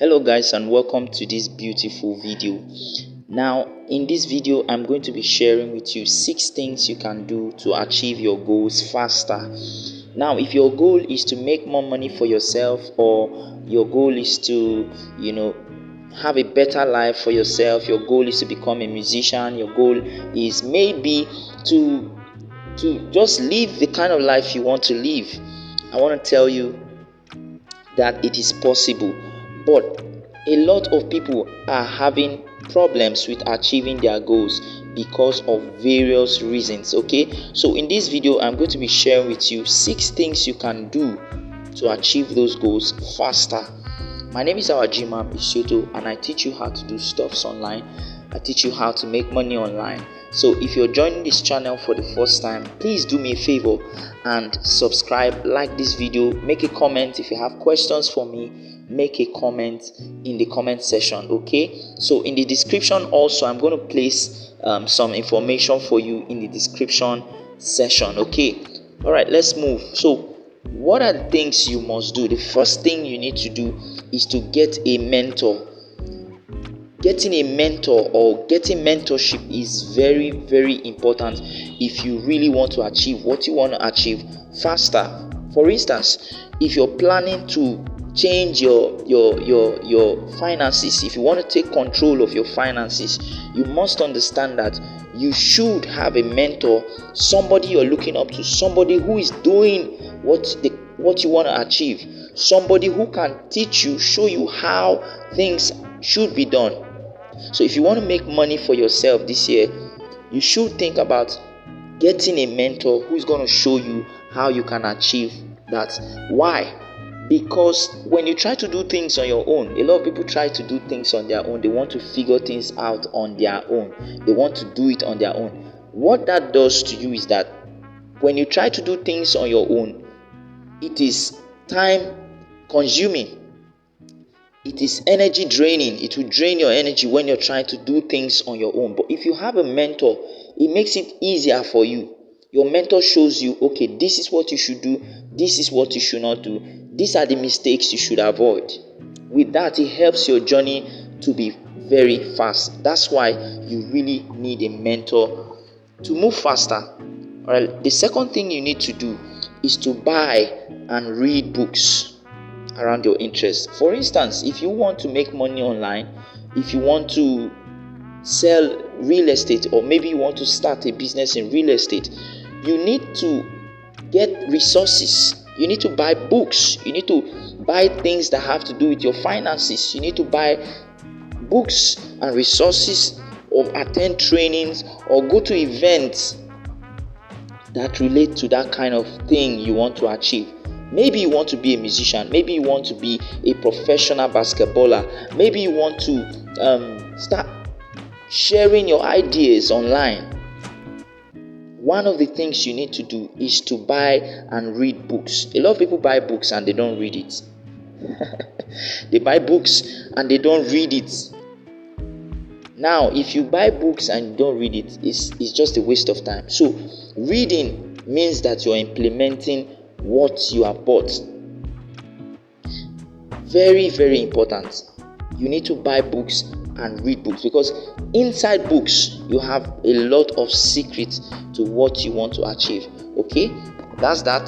Hello guys, and welcome to this beautiful video. Now in this video I'm going to be sharing with you 6 things you can do to achieve your goals faster. Now if your goal is to make more money for yourself, or your goal is to have a better life for yourself, your goal is to become a musician, your goal is maybe to just live the kind of life you want to live, I want to tell you that it is possible. But a lot of people are having problems with achieving their goals because of various reasons. Okay, so in this video I'm going to be sharing with you 6 things you can do to achieve those goals faster. My name is Awajima Bishoto, and I teach you how to do stuffs online. I teach you how to make money online. So if you're joining this channel for the first time, please do me a favor and subscribe, like this video, make a comment. If you have questions for me, make a comment in the comment section. Okay, so in the description also I'm going to place some information for you in the description section. Okay, all right, let's move. So what are the things you must do? The first thing you need to do is to get a mentor. Getting a mentor or getting mentorship is very, very important if you really want to achieve what you want to achieve faster. For instance, if you're planning to change your finances, if you want to take control of your finances, you must understand that you should have a mentor, somebody you're looking up to, somebody who is doing what you want to achieve, somebody who can teach you, show you how things should be done. So if you want to make money for yourself this year, you should think about getting a mentor who is going to show you how you can achieve that. Why? Because when you try to do things on your own, a lot of people try to do things on their own. They want to figure things out on their own. They want to do it on their own. What that does to you is that when you try to do things on your own, it is time consuming. It is energy draining. It will drain your energy when you're trying to do things on your own. But if you have a mentor, it makes it easier for you. Your mentor shows you, okay, this is what you should do, this is what you should not do, these are the mistakes you should avoid. With that, it helps your journey to be very fast. That's why you really need a mentor to move faster. All right. The second thing you need to do is to buy and read books around your interest. For instance, if you want to make money online, if you want to sell real estate, or maybe you want to start a business in real estate, you need to get resources. You need to buy books. You need to buy things that have to do with your finances. You need to buy books and resources, or attend trainings, or go to events that relate to that kind of thing you want to achieve. Maybe you want to be a musician. Maybe you want to be a professional basketballer. Maybe you want to start sharing your ideas online. One of the things you need to do is to buy and read books. A lot of people buy books and they don't read it. They buy books and they don't read it. Now, if you buy books and you don't read it, it's just a waste of time. So, reading means that you're implementing what you have bought. Very, very important. You need to buy books and read books, because inside books you have a lot of secrets to what you want to achieve. Okay, that's that.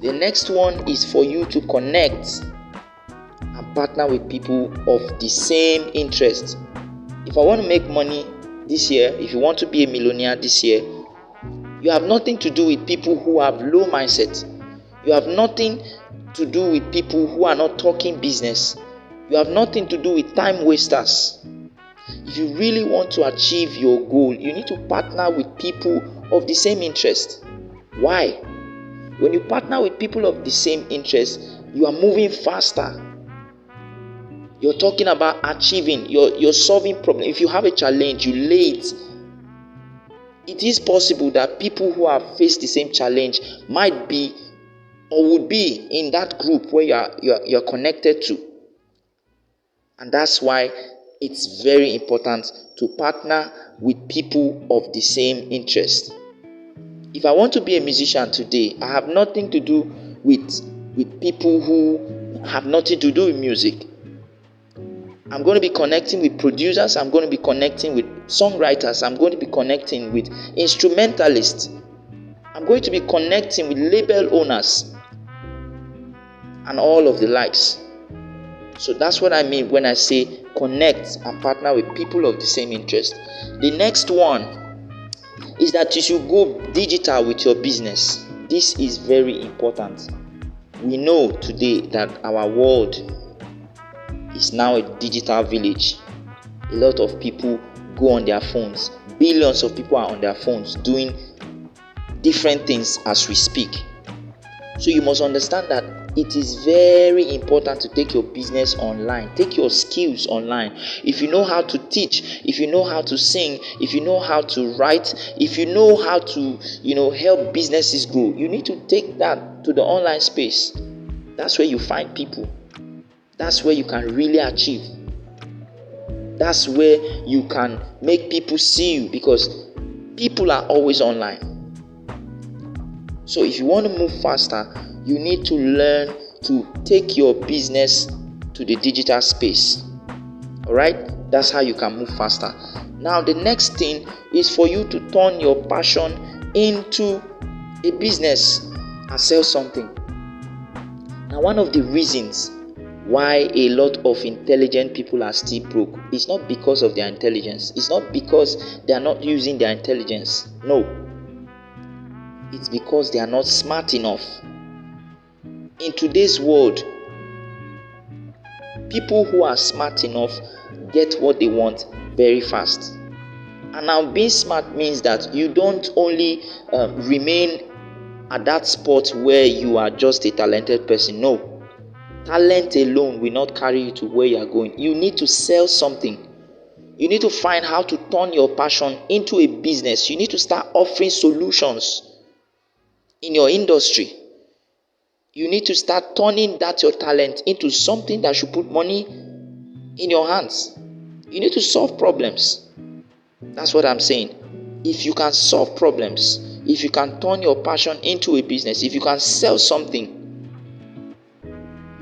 The next one is for you to connect and partner with people of the same interest. If I want to make money this year, if you want to be a millionaire this year, you have nothing to do with people who have low mindset. You have nothing to do with people who are not talking business. You have nothing to do with time wasters. If you really want to achieve your goal, you need to partner with people of the same interest. Why? When you partner with people of the same interest, you are moving faster. You're talking about achieving, you're solving problems. If you have a challenge, you lay it. It is possible that people who have faced the same challenge might be or would be in that group where you're connected to. And that's why it's very important to partner with people of the same interest. If I want to be a musician today, I have nothing to do with people who have nothing to do with music. I'm going to be connecting with producers. I'm going to be connecting with songwriters. I'm going to be connecting with instrumentalists. I'm going to be connecting with label owners and all of the likes. So that's what I mean when I say connect and partner with people of the same interest. The next one is that you should go digital with your business. This is very important. We know today that our world is now a digital village. A lot of people go on their phones. Billions of people are on their phones doing different things as we speak. So you must understand that it is very important to take your business online. Take your skills online. If you know how to teach, if you know how to sing, if you know how to write, if you know how to, help businesses grow, you need to take that to the online space. That's where you find people. That's where you can really achieve. That's where you can make people see you, because people are always online. So if you want to move faster, you need to learn to take your business to the digital space. Alright? That's how you can move faster. Now the next thing is for you to turn your passion into a business and sell something. Now one of the reasons why a lot of intelligent people are still broke is not because of their intelligence. It's not because they are not using their intelligence. No. It's because they are not smart enough. In today's world, people who are smart enough get what they want very fast. And now being smart means that you don't only remain at that spot where you are just a talented person. No. Talent alone will not carry you to where you are going. You need to sell something. You need to find how to turn your passion into a business. You need to start offering solutions in your industry. You need to start turning that your talent into something that should put money in your hands. You need to solve problems. That's what I'm saying. If you can solve problems, if you can turn your passion into a business, if you can sell something,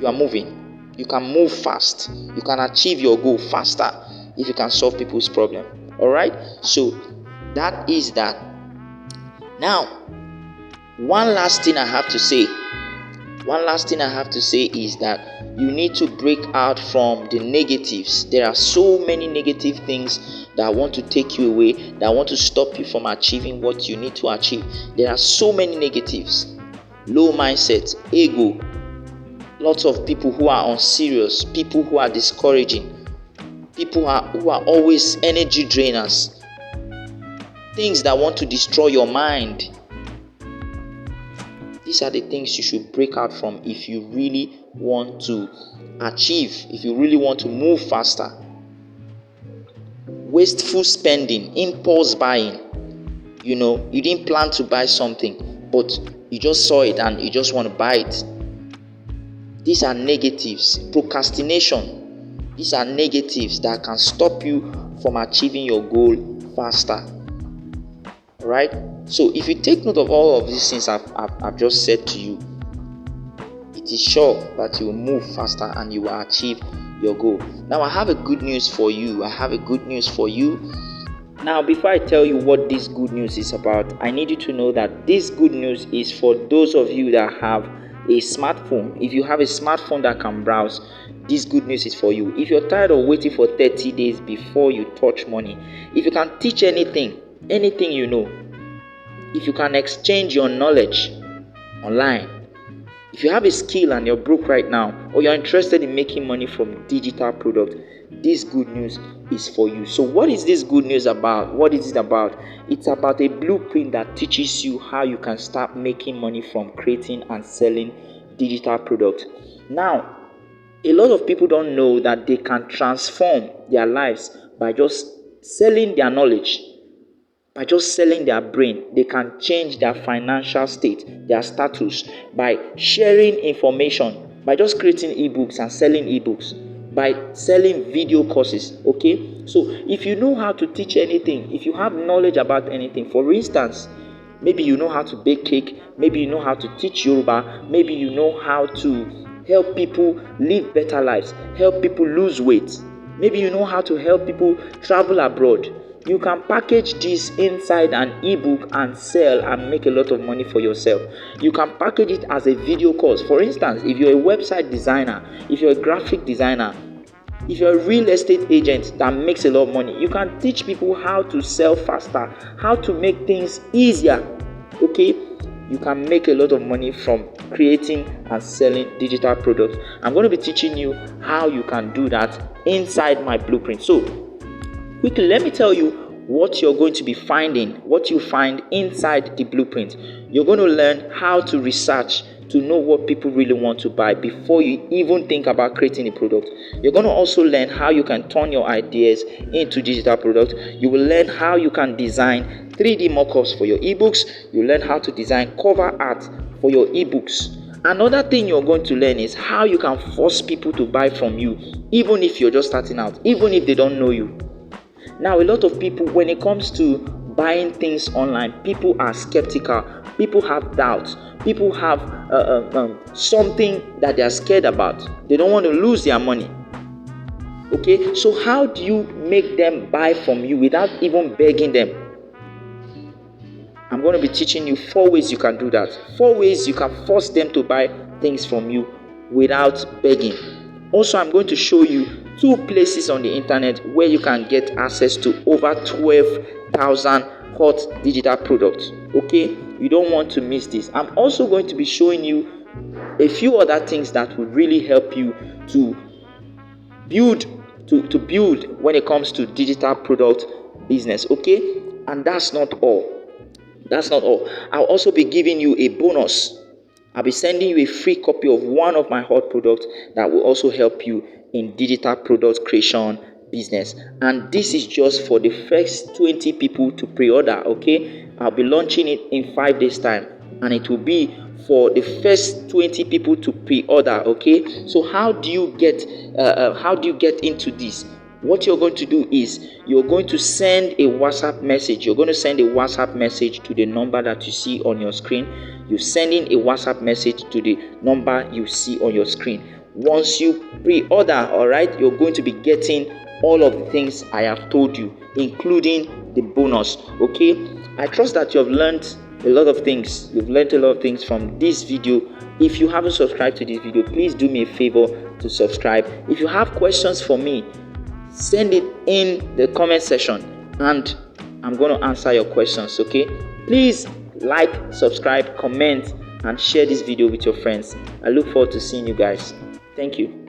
you are moving. You can move fast. You can achieve your goal faster if you can solve people's problem. Alright? So that is that. Now, one last thing I have to say is that you need to break out from the negatives. There are so many negative things that want to take you away, that want to stop you from achieving what you need to achieve. There are so many negatives. Low mindset, ego, lots of people who are unserious, people who are discouraging, people who are always energy drainers, things that want to destroy your mind. These are the things you should break out from if you really want to achieve, if you really want to move faster. Wasteful spending, impulse buying. You didn't plan to buy something, but you just saw it and you just want to buy it. These are negatives. Procrastination. These are negatives that can stop you from achieving your goal faster. Alright? So if you take note of all of these things I've just said to you, it is sure that you will move faster and you will achieve your goal. Now I have a good news for you. Now before I tell you what this good news is about, I need you to know that this good news is for those of you that have a smartphone. If you have a smartphone that can browse, this good news is for you. If you're tired of waiting for 30 days before you touch money, if you can teach anything you know, if you can exchange your knowledge online, if you have a skill and you're broke right now, or you're interested in making money from digital product, this good news is for you. So what is this good news about? What is it about? It's about a blueprint that teaches you how you can start making money from creating and selling digital products. Now, a lot of people don't know that they can transform their lives by just selling their knowledge, by just selling their brain. They can change their financial state, their status, by sharing information, by just creating ebooks and selling ebooks, by selling video courses. Okay, so if you know how to teach anything, if you have knowledge about anything, for instance, maybe you know how to bake cake, maybe you know how to teach Yoruba, maybe you know how to help people live better lives, help people lose weight, Maybe you know how to help people travel abroad. You can package this inside an ebook and sell and make a lot of money for yourself. You can package it as a video course. For instance, if you're a website designer, if you're a graphic designer, if you're a real estate agent that makes a lot of money, you can teach people how to sell faster, how to make things easier. Okay, you can make a lot of money from creating and selling digital products. I'm going to be teaching you how you can do that inside my blueprint. So quickly, let me tell you what you're going to be finding, what you find inside the blueprint. You're going to learn how to research to know what people really want to buy before you even think about creating a product. You're going to also learn how you can turn your ideas into digital products. You will learn how you can design 3D mockups for your ebooks. You learn how to design cover art for your ebooks. Another thing you're going to learn is how you can force people to buy from you, even if you're just starting out, even if they don't know you. Now, a lot of people, when it comes to buying things online, people are skeptical. People have doubts. People have something that they are scared about. They don't want to lose their money. Okay, so how do you make them buy from you without even begging them? I'm going to be teaching you 4 ways you can do that. 4 ways you can force them to buy things from you without begging. Also, I'm going to show you 2 places on the internet where you can get access to over 12,000 hot digital products. Okay, you don't want to miss this. I'm also going to be showing you a few other things that will really help you to build when it comes to digital product business. Okay, and that's not all. I'll also be giving you a bonus. I'll be sending you a free copy of one of my hot products that will also help you in digital product creation business. And this is just for the first 20 people to pre-order. Okay, I'll be launching it in 5 days time, and it will be for the first 20 people to pre-order. Okay, so how do you get into this? What you're going to do is you're going to send a WhatsApp message. You're going to send a WhatsApp message to the number that you see on your screen. You're sending a WhatsApp message to the number you see on your screen. Once you pre-order, all right, you're going to be getting all of the things I have told you, including the bonus. Okay, I trust that you have learned a lot of things. You've learned a lot of things from this video. If you haven't subscribed to this video, please do me a favor to subscribe. If you have questions for me, send it in the comment section and I'm going to answer your questions. Okay, please like, subscribe, comment and share this video with your friends. I look forward to seeing you guys. Thank you.